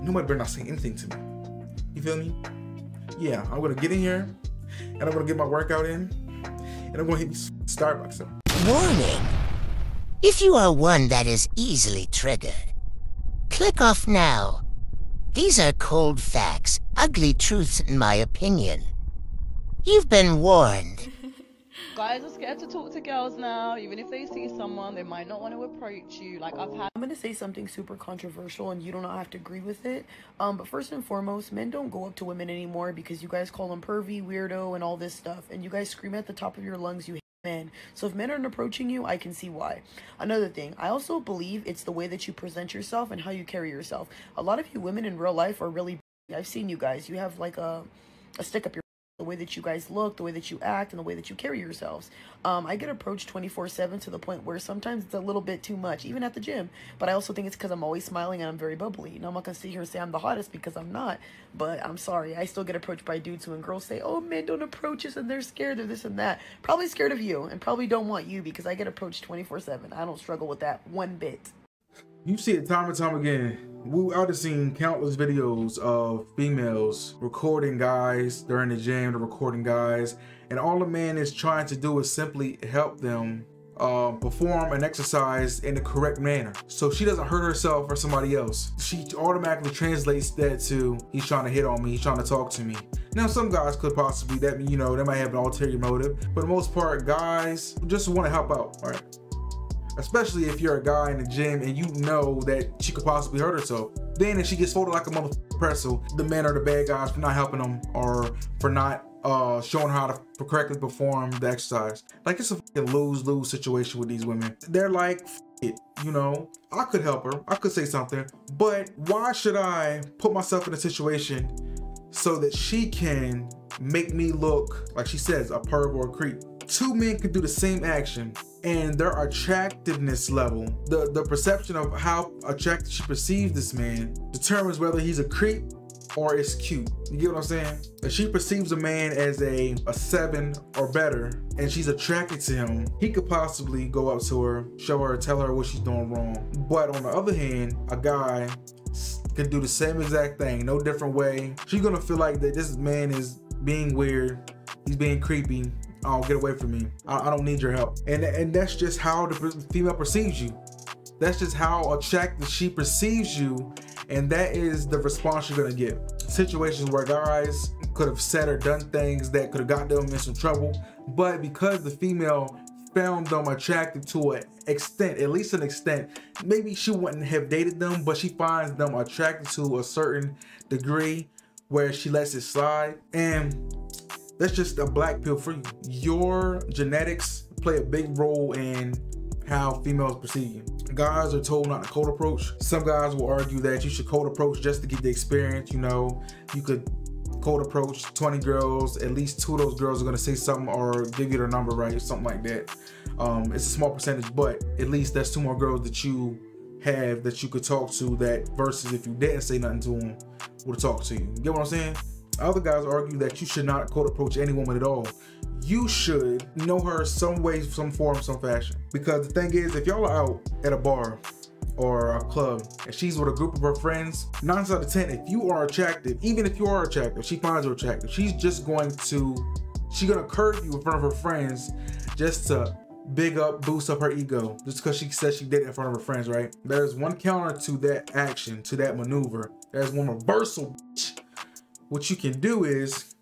nobody better not say anything to me. You feel me? Yeah, I'm gonna get in here and I'm gonna get my workout in and I'm gonna hit me Starbucks. Warning. If you are one that is easily triggered, click off now. These are cold facts, ugly truths in my opinion. You've been warned. Guys are scared to talk to girls now. Even if they see someone, they might not want to approach you. Like I'm gonna say something super controversial and you do not have to agree with it. But first and foremost, men don't go up to women anymore because you guys call them pervy, weirdo, and all this stuff. And you guys scream at the top of your lungs you hate men. So if men aren't approaching you, I can see why. Another thing, I also believe it's the way that you present yourself and how you carry yourself. A lot of you women in real life are really, I've seen you guys. You have like a stick up your, the way that you guys look, the way that you act, and the way that you carry yourselves. I get approached 24/7 to the point where sometimes it's a little bit too much, even at the gym. But I also think it's because I'm always smiling and I'm very bubbly. Now, I'm not going to sit here and say I'm the hottest because I'm not. But I'm sorry. I still get approached by dudes when girls say, oh, men don't approach us and they're scared of this and that. Probably scared of you and probably don't want you because I get approached 24/7. I don't struggle with that one bit. You see it time and time again. I've just seen countless videos of females recording guys during the gym, they're recording guys, and all the man is trying to do is simply help them perform an exercise in the correct manner. So she doesn't hurt herself or somebody else. She automatically translates that to, he's trying to hit on me, he's trying to talk to me. Now some guys could possibly, that, you know, they might have an ulterior motive. For the most part, guys just want to help out, all right? Especially if you're a guy in the gym and you know that she could possibly hurt herself. Then if she gets folded like a motherfucking pretzel, the men are the bad guys for not helping them or for not showing her how to correctly perform the exercise. Like, it's a fucking lose-lose situation with these women. They're like, F it, you know, I could help her, I could say something, but why should I put myself in a situation so that she can make me look, like she says, a perv or a creep? Two men could do the same action and their attractiveness level, the perception of how attractive she perceives this man determines whether he's a creep or is cute. You get what I'm saying? If she perceives a man as a 7 or better and she's attracted to him, he could possibly go up to her, show her, tell her what she's doing wrong. But on the other hand, a guy can do the same exact thing, no different way. She's gonna feel like that this man is being weird, he's being creepy. Oh, get away from me. I don't need your help. And that's just how the female perceives you. That's just how attractive she perceives you. And that is the response you're gonna get. Situations where guys could have said or done things that could have got them in some trouble. But because the female found them attractive to an extent, at least an extent, maybe she wouldn't have dated them, but she finds them attracted to a certain degree where she lets it slide. And that's just a black pill for you. Your genetics play a big role in how females perceive you. Guys are told not to cold approach. Some guys will argue that you should cold approach just to get the experience. You know, you could cold approach 20 girls, at least 2 of those girls are gonna say something or give you their number right or something like that. It's a small percentage, but at least that's 2 more girls that you have that you could talk to, that versus if you didn't say nothing to them, would talk to you. You get what I'm saying? Other guys argue that you should not cold approach any woman at all. You should know her some way, some form, some fashion. Because the thing is, if y'all are out at a bar or a club and she's with a group of her friends, 9 out of 10, if you are attractive, even if you are attractive, she finds you attractive, she's gonna curve you in front of her friends just to big up, boost up her ego, just because she said she did it in front of her friends, right? There's one counter to that action, to that maneuver. There's one reversal, bitch. What you can do is,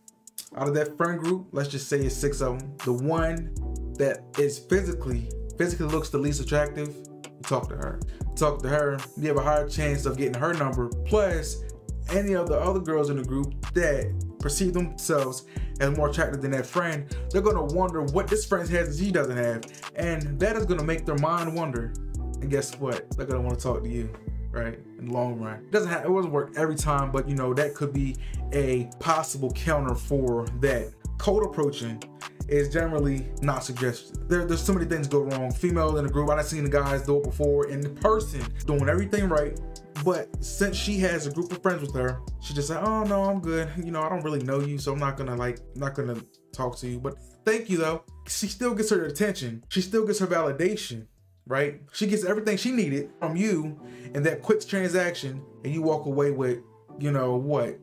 out of that friend group, let's just say it's 6 of them, the one that is physically looks the least attractive, you talk to her. Talk to her, you have a higher chance of getting her number. Plus, any of the other girls in the group that perceive themselves as more attractive than that friend, they're gonna wonder what this friend has that she doesn't have. And that is gonna make their mind wonder. And guess what? They're gonna wanna talk to you, right? In the long run. It doesn't work every time, but you know, that could be a possible counter for that. Cold approaching is generally not suggested. There's so many things go wrong. Female in the group, I've seen the guys do it before, and the person doing everything right, but since she has a group of friends with her, she just said, oh no, I'm good. You know, I don't really know you, so I'm not gonna talk to you. But thank you though. She still gets her attention. She still gets her validation. right? She gets everything she needed from you in that quick transaction, and you walk away with, you know what?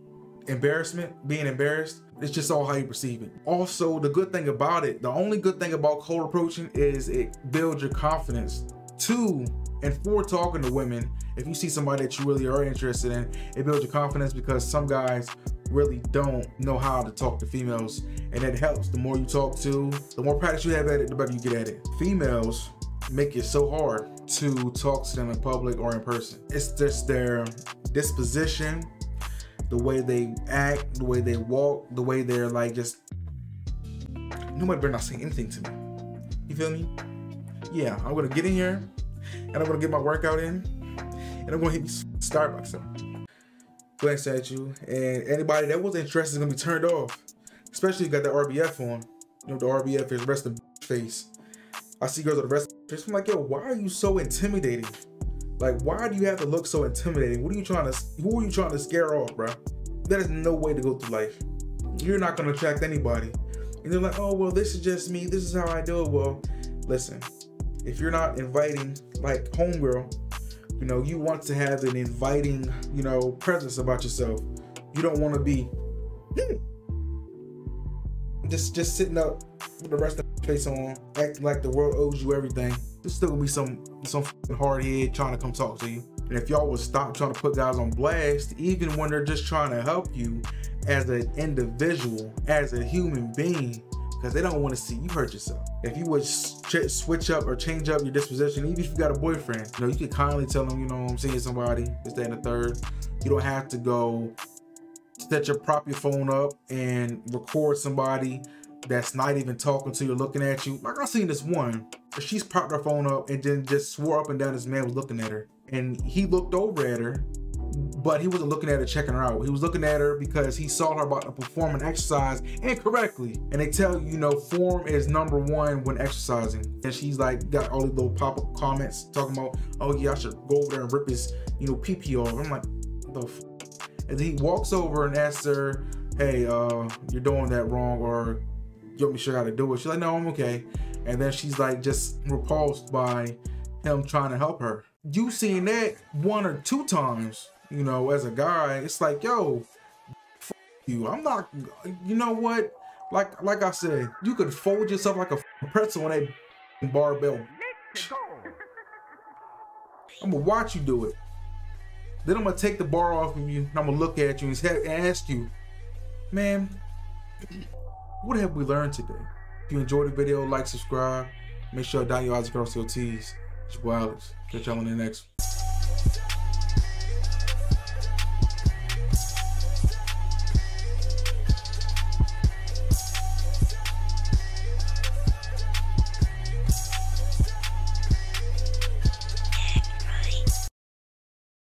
Embarrassment, being embarrassed. It's just all how you perceive it. Also, the good thing about it, the only good thing about cold approaching is it builds your confidence. 2, and 4, talking to women, if you see somebody that you really are interested in, it builds your confidence because some guys really don't know how to talk to females, and it helps. The more you talk to, the more practice you have at it, the better you get at it. Females make it so hard to talk to them in public or in person. It's just their disposition, the way they act, the way they walk, the way they're like just, nobody better not say anything to me. You feel me? Yeah, I'm gonna get in here and I'm gonna get my workout in and I'm gonna hit me Starbucks up. Glance at you, and anybody that was interested is gonna be turned off. Especially if you got the RBF on. You know, the RBF is rest in face. I see girls with the rest in face. I'm like, yo, why are you so intimidating? Like, why do you have to look so intimidating? Who are you trying to scare off, bro? That is no way to go through life. You're not gonna attract anybody. And they're like, oh, well, this is just me. This is how I do it. Well, listen, if you're not inviting, like homegirl, you know, you want to have an inviting, you know, presence about yourself. You don't want to be just sitting up with the rest of the face on, acting like the world owes you everything. There's still gonna be some hard head trying to come talk to you. And if y'all would stop trying to put guys on blast, even when they're just trying to help you as an individual, as a human being, because they don't want to see you hurt yourself. If you would switch up or change up your disposition, even if you got a boyfriend, you know, you can kindly tell them, you know, I'm seeing somebody, this, that, and the third. You don't have to go prop your phone up and record somebody that's not even talking to you, looking at you. Like I seen this one, she's propped her phone up and then just swore up and down this man was looking at her. And he looked over at her, but he wasn't looking at her, checking her out. He was looking at her because he saw her about to perform an exercise incorrectly. And they tell you, you know, form is #1 when exercising. And she's like, got all these little pop-up comments talking about, oh yeah, I should go over there and rip his, you know, pee-pee off. I'm like, what the f? And then he walks over and asks her, hey, you're doing that wrong, or you want me to show you how to do it? She's like, no, I'm okay. And then she's like just repulsed by him trying to help her. You seen that 1 or 2 times, you know, as a guy. It's like, yo, f you. I'm not, you know what? Like I said, you could fold yourself like a pretzel on that barbell. I'm gonna watch you do it. Then I'm gonna take the bar off of you and I'm gonna look at you and ask you, man, what have we learned today? If you enjoyed the video, like, subscribe. Make sure to dot your I's and cross your T's. It's Alex. Catch y'all on the next one.